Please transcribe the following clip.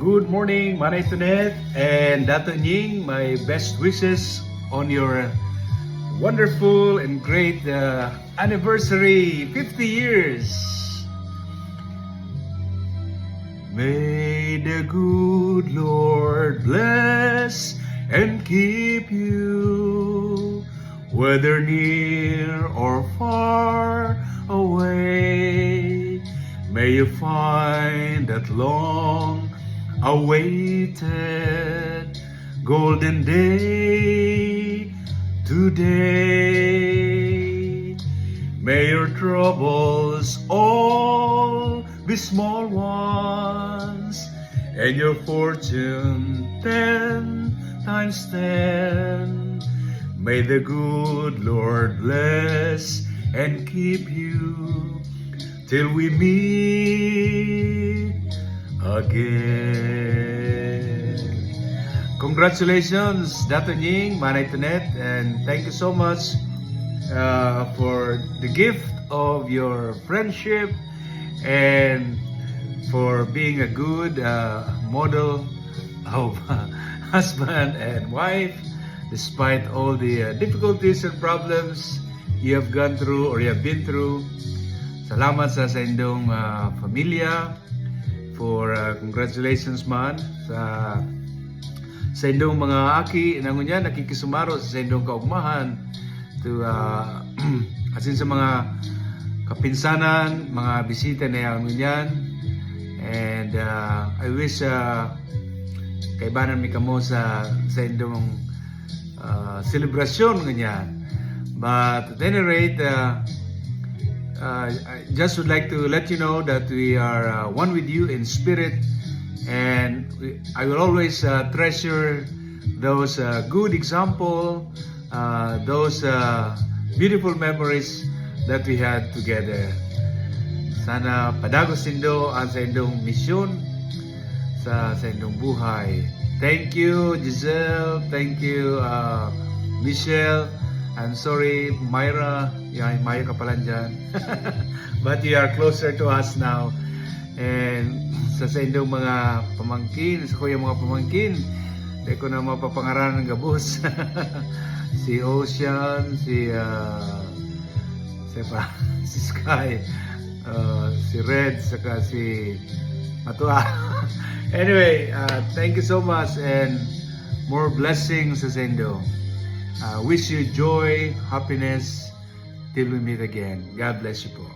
Good morning, Manay Tunet and Dato Nying. My best wishes on your wonderful and great anniversary, 50 years. May the good Lord bless and keep you, whether near or far away. May you find that long awaited golden day today. May your troubles all be small ones, and your fortune 10 times 10. May the good Lord bless and keep you till we meet again. Congratulations, Dato Nying, Manay Tunet, and thank you so much for the gift of your friendship and for being a good model of husband and wife despite all the difficulties and problems you have gone through or you have been through. Salamat sa inyong pamilya for congratulations man sa inyong mga aki nangunyan nakikisumaro sa inyong kaugmahan to asin sa mga kapinsanan, mga bisita na nangunyan, and I wish kaibanan mi kamo sa inyong celebration ngunyan. But at any rate, I just would like to let you know that we are one with you in spirit, and I will always treasure those good example, those beautiful memories that we had together. Sana padagos nindo ang sa inyong misyon sa inyong buhay. Thank you, Giselle. Thank you, Michelle. I'm sorry, Myra. Yeah, Myra ka pala dyan. But you are closer to us now. And sa inyong mga pamangkin, sa kuyang mga pamangkin, hindi ko na mapapangaranan ng gabos. Si Ocean, si Sky, si Red, saka si Matua. Anyway, thank you so much and more blessings sa inyo. Wish you joy, happiness till we meet again. God bless you po.